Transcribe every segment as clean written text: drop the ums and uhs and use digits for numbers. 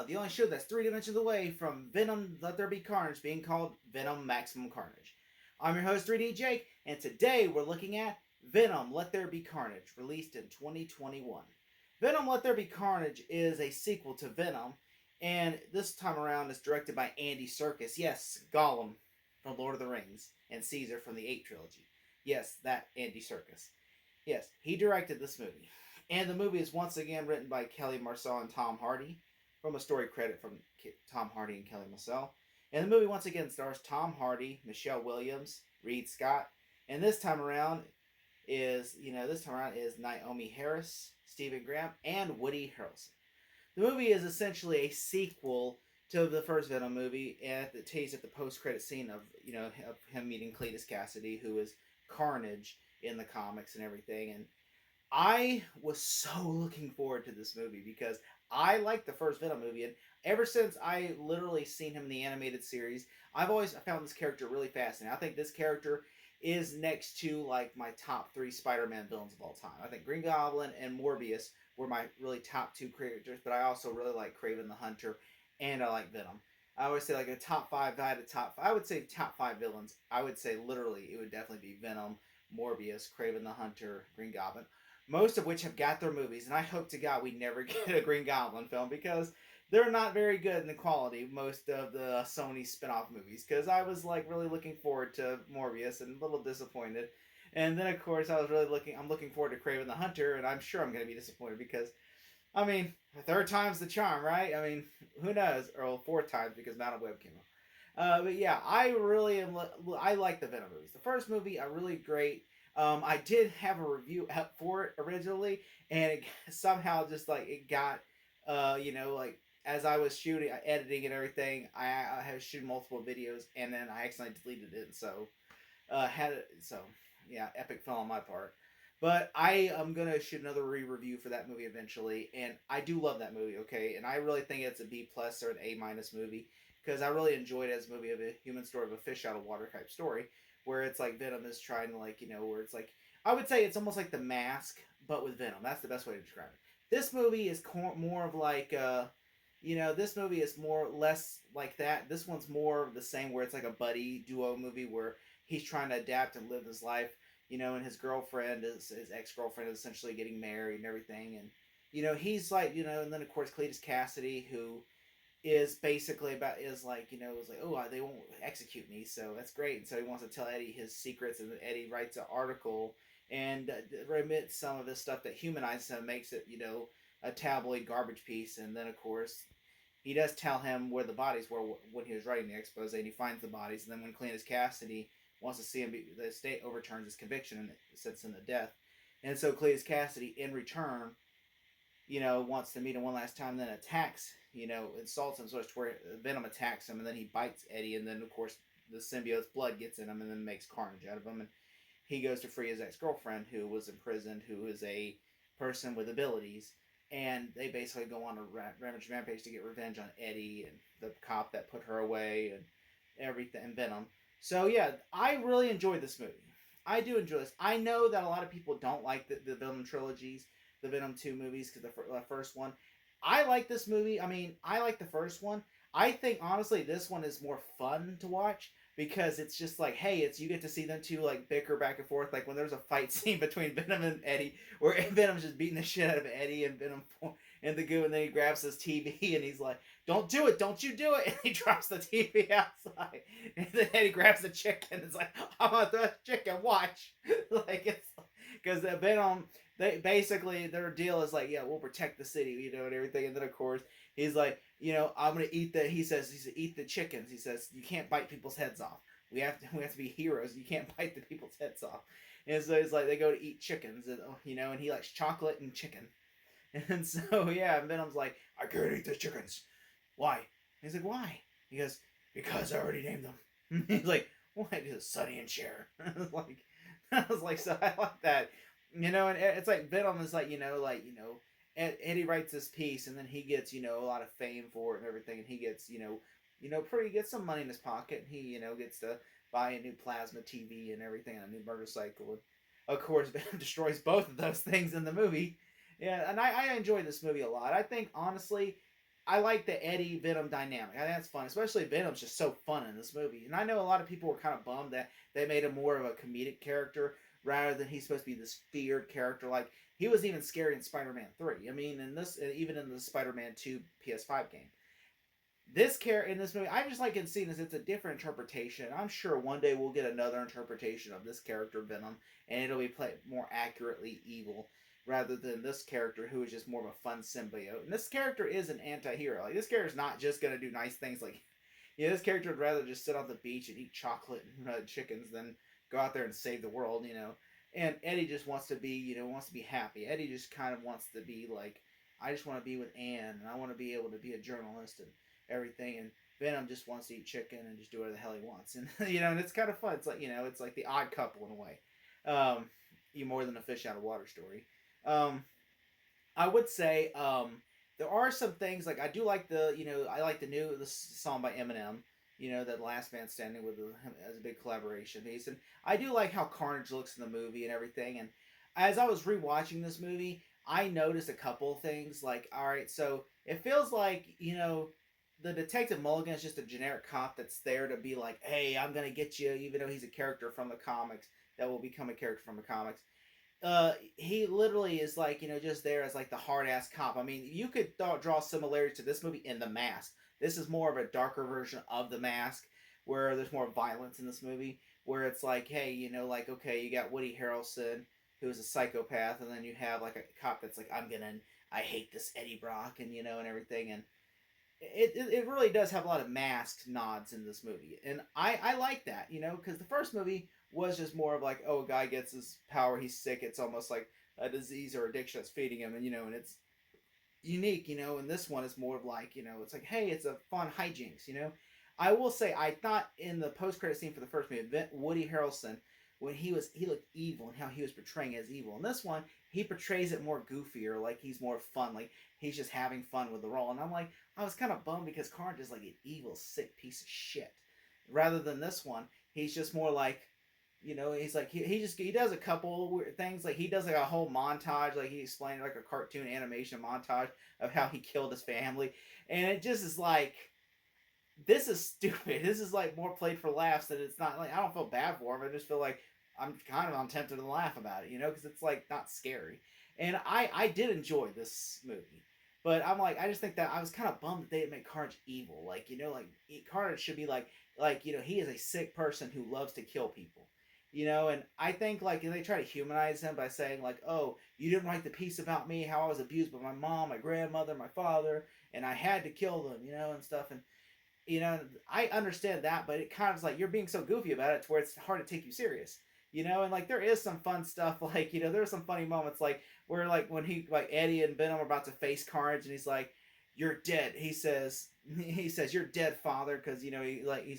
the only show that's 3 dimensions away from Venom Let There Be Carnage being called Venom Maximum Carnage. I'm your host, 3D Jake, and today we're looking at Venom Let There Be Carnage, released in 2021. Venom Let There Be Carnage is a sequel to Venom, and this time around is directed by Andy Serkis. Yes, Gollum from Lord of the Rings, and Caesar from the 8 trilogy. Yes, that Andy Serkis. Yes, he directed this movie. And the movie is once again written by Kelly Marcel and Tom Hardy, from a story credit from Tom Hardy and Kelly Marcel. And the movie once again stars Tom Hardy, Michelle Williams, Reed Scott, and this time around is Naomi Harris, Stephen Graham, and Woody Harrelson. The movie is essentially a sequel to the first Venom movie, and it takes at the post-credit scene of of him meeting Cletus Cassidy, who is Carnage in the comics and everything. And I was so looking forward to this movie because I liked the first Venom movie, and ever since I literally seen him in the animated series, I've always found this character really fascinating. I think this character is next to like my top 3 Spider-Man villains of all time. I think Green Goblin and Morbius were my really top 2 characters, but I also really like Kraven the Hunter, and I like Venom. I always say like a top 5. If I had a top 5, I would say top 5 villains. I would say literally it would definitely be Venom, Morbius, Kraven the Hunter, Green Goblin. Most of which have got their movies, and I hope to God we never get a Green Goblin film because they're not very good in the quality, most of the Sony spin-off movies, because I was like really looking forward to Morbius and a little disappointed. And then of course I'm looking forward to Kraven the Hunter, and I'm sure I'm going to be disappointed because, I mean, third time's the charm, right? I mean, who knows? Or 4th time because Madam Web came out. But yeah, I really am. I like the Venom movies. The first movie, are really great. I did have a review up for it originally, and it somehow just like it got, like as I was shooting, editing and everything, I had shooting multiple videos, and then I accidentally deleted it. So, yeah, epic fail on my part. But I am gonna shoot another re-review for that movie eventually, and I do love that movie. Okay, and I really think it's a B plus or an A minus movie because I really enjoyed it as a movie of a human story of a fish out of water type story where it's like Venom is trying to where it's like I would say it's almost like The Mask but with Venom. That's the best way to describe it. This movie is more of like this movie is more less like that. This one's more of the same where it's like a buddy duo movie where he's trying to adapt and live his life. And his girlfriend his ex girlfriend is essentially getting married and everything, and he's like and then of course Cletus Cassidy, who is basically is like oh, they won't execute me, so that's great. And so he wants to tell Eddie his secrets, and Eddie writes an article and remits some of this stuff that humanizes him, makes it a tabloid garbage piece. And then of course he does tell him where the bodies were when he was writing the expose, and he finds the bodies. And then when Cletus Cassidy wants to see him, the state overturns his conviction and sets him to death. And so Cletus Cassidy, in return, wants to meet him one last time, then attacks, insults him so much to where Venom attacks him, and then he bites Eddie, and then, of course, the symbiote's blood gets in him and then makes Carnage out of him, and he goes to free his ex-girlfriend, who was imprisoned, who is a person with abilities, and they basically go on a rampage to get revenge on Eddie and the cop that put her away and everything, and Venom. So yeah, I really enjoyed this movie. I do enjoy this. I know that a lot of people don't like the Venom trilogies, the Venom 2 movies, because the first one. I like this movie. I mean, I like the first one. I think, honestly, this one is more fun to watch because it's just like, hey, you get to see them two, like, bicker back and forth. Like, when there's a fight scene between Venom and Eddie, where Venom's just beating the shit out of Eddie, and Venom in the goo, and then he grabs his TV, and he's like, don't do it, don't you do it, and he drops the TV outside, and then Eddie grabs the chicken, and it's like, I'm gonna throw the chicken, watch. Like, it's, because Venom, basically, their deal is like, yeah, we'll protect the city, and everything, and then, of course, he's like, I'm gonna eat he says, eat the chickens. He says, you can't bite people's heads off. We have to be heroes. You can't bite the people's heads off. And so it's like, they go to eat chickens, and, and he likes chocolate and chicken. And so, yeah, and Venom's like, I can't eat the chickens. Why? And he's like, why? He goes, because I already named them. He's like, what? He goes, Sonny and Cher. I was like, so I like that. And it's like, Venom is like, Eddie writes this piece, and then he gets, a lot of fame for it and everything, and he gets, gets some money in his pocket, and he, gets to buy a new plasma TV and everything, and a new motorcycle. And of course, Venom destroys both of those things in the movie. Yeah, and I enjoyed this movie a lot. I think, honestly, I like the Eddie Venom dynamic. I think that's fun, especially Venom's just so fun in this movie. And I know a lot of people were kind of bummed that they made him more of a comedic character rather than he's supposed to be this feared character. Like he was even scary in Spider-Man 3. I mean, in this, even in the Spider-Man 2 PS5 game, this character in this movie, I just like it seeing as it's a different interpretation. I'm sure one day we'll get another interpretation of this character Venom, and it'll be played more accurately evil rather than this character who is just more of a fun symbiote. And this character is an anti-hero. Like this character's not just gonna do nice things. Like, this character would rather just sit on the beach and eat chocolate and chickens than go out there and save the world. And Eddie just wants to be, wants to be happy. Eddie just kind of wants to be like, I just want to be with Anne, and I want to be able to be a journalist and everything. And Venom just wants to eat chicken and just do whatever the hell he wants. And and it's kind of fun. It's like it's like the odd couple in a way. You more than a fish out of water story. I would say there are some things like I do like I like the song by Eminem. That Last Man Standing with as a big collaboration piece, and I do like how Carnage looks in the movie and everything. And as I was rewatching this movie, I noticed a couple of things. Like, all right, so it feels like the Detective Mulligan is just a generic cop that's there to be like, hey, I'm gonna get you, even though he's a character from the comics that will become a character from the comics. He literally is like, just there as like the hard ass cop. I mean, you could draw similarities to this movie in The Mask. This is more of a darker version of The Mask, where there's more violence in this movie, where it's like, hey, like, okay, you got Woody Harrelson, who's a psychopath, and then you have like a cop that's like, I hate this Eddie Brock, and and everything. And it really does have a lot of masked nods in this movie, and I like that, because the first movie was just more of like, oh, a guy gets his power, he's sick, it's almost like a disease or addiction that's feeding him, and and it's unique, and this one is more of like, it's like, hey, it's a fun hijinks. I will say, I thought in the post-credit scene for the first movie, Woody Harrelson, when he looked evil and how he was portraying as evil. In this one, he portrays it more goofier, like he's more fun, like he's just having fun with the role. And I'm like, I was kind of bummed because Carnage is like an evil, sick piece of shit. Rather than this one, he's just more like, he's like, he does a couple weird things, like he does like a whole montage, like he explained like a cartoon animation montage of how he killed his family. And it just is like, this is stupid. This is like more played for laughs than it's not. Like, I don't feel bad for him. I just feel like I'm kind of tempted to laugh about it, because it's like not scary. And I did enjoy this movie, but I'm like, I just think that I was kind of bummed that they didn't make Carnage evil. Like, like Carnage should be like he is a sick person who loves to kill people. And I think like they try to humanize him by saying like, oh, you didn't write the piece about me, how I was abused by my mom, my grandmother, my father, and I had to kill them, and stuff. And I understand that, but it kind of is like you're being so goofy about it to where it's hard to take you serious. And like there is some fun stuff, like there are some funny moments, like where like when Eddie and Venom are about to face Carnage, and he's like, "You're dead." He says, "You're dead, father," because he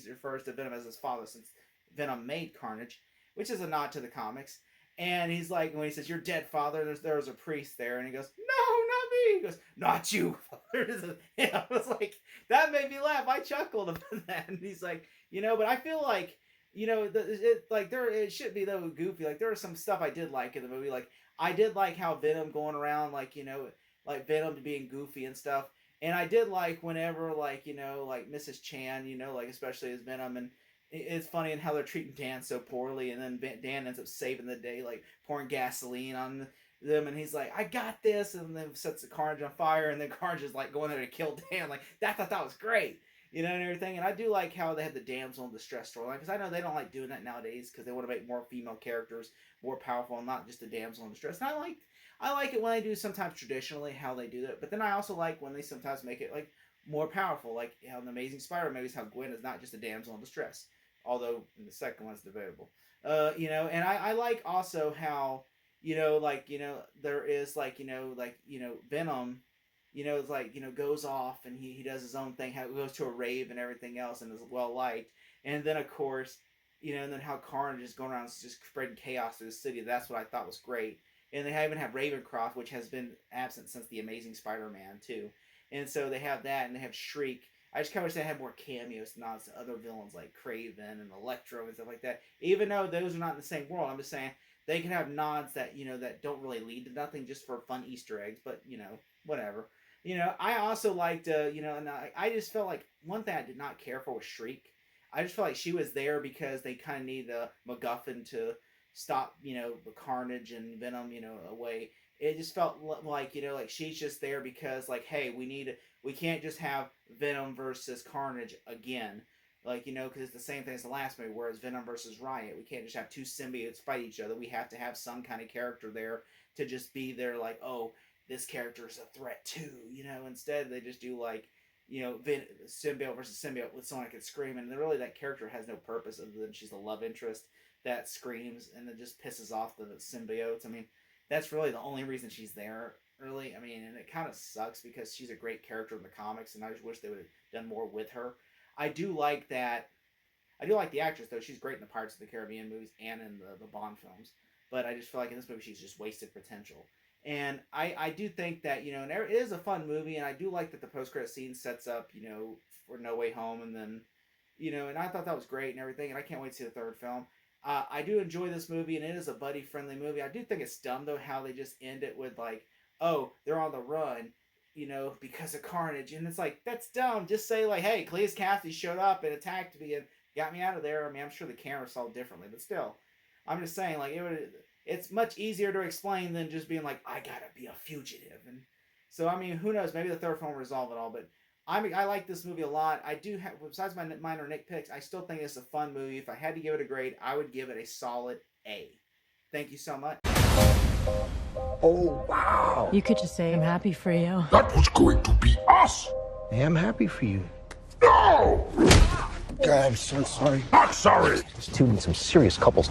refers to Venom as his father since Venom made Carnage, which is a nod to the comics. And he's like, when he says, "You're dead, father," there was a priest there, and he goes, "No, not me." He goes, "Not you, father." I was like, that made me laugh. I chuckled about that, and he's like, but I feel like, it should be though goofy. Like there was some stuff I did like in the movie. Like I did like how Venom going around, like like Venom being goofy and stuff. And I did like whenever like Mrs. Chan, like especially as Venom, and it's funny in how they're treating Dan so poorly, and then Dan ends up saving the day, like pouring gasoline on them, and he's like, "I got this," and then sets the Carnage on fire, and then Carnage is like going there to kill Dan. Like that, I thought that was great, and everything. And I do like how they had the damsel in distress storyline, because I know they don't like doing that nowadays because they want to make more female characters more powerful and not just the damsel in distress. And I like it when they do sometimes traditionally how they do that, but then I also like when they sometimes make it like more powerful, like in the Amazing Spider-Man movies, how Gwen is not just a damsel in distress. Although in the second one's debatable. And I like also how, there is Venom, it's like, goes off and he does his own thing, how he goes to a rave and everything else and is well liked. And then of course, and then how Carnage is going around just spreading chaos through the city. That's what I thought was great. And they even have Ravencroft, which has been absent since the Amazing Spider-Man too. And so they have that, and they have Shriek. I just kind of wish they had more cameos, nods to other villains like Kraven and Electro and stuff like that. Even though those are not in the same world, I'm just saying they can have nods that that don't really lead to nothing, just for fun Easter eggs. But whatever. I also liked, and I just felt like one thing I did not care for was Shriek. I just felt like she was there because they kind of needed a MacGuffin to stop, the Carnage and Venom, away. It just felt like, like she's just there because, like, hey, we can't just have Venom versus Carnage again. Like, because it's the same thing as the last movie, whereas Venom versus Riot, we can't just have two symbiotes fight each other. We have to have some kind of character there to just be there, like, oh, this character is a threat too, Instead, they just do like, symbiote versus symbiote with someone that can scream, and really that character has no purpose other than she's a love interest that screams and then just pisses off the symbiotes. I mean, that's really the only reason she's there, really. I mean, and it kind of sucks because she's a great character in the comics, and I just wish they would have done more with her. I do like that. I do like the actress, though. She's great in the Pirates of the Caribbean movies and in the Bond films. But I just feel like in this movie she's just wasted potential. And I do think that, and it is a fun movie, and I do like that the post-credit scene sets up, for No Way Home, and then, and I thought that was great and everything, and I can't wait to see the third film. I do enjoy this movie, and it is a buddy-friendly movie. I do think it's dumb, though, how they just end it with, like, oh, they're on the run, because of Carnage. And it's like, that's dumb. Just say, like, hey, Cleus Cassidy showed up and attacked me and got me out of there. I mean, I'm sure the camera saw it differently, but still. I'm just saying, like, it's much easier to explain than just being like, I gotta be a fugitive. And so, I mean, who knows? Maybe the third film will resolve it all, but I like this movie a lot. I do have, besides my minor nitpicks, I still think it's a fun movie. If I had to give it a grade, I would give it a solid A. Thank you so much. Oh, wow. You could just say, I'm happy for you. That was going to be us. I am happy for you. No! God, I'm so sorry. Not sorry. This dude needs some serious couples.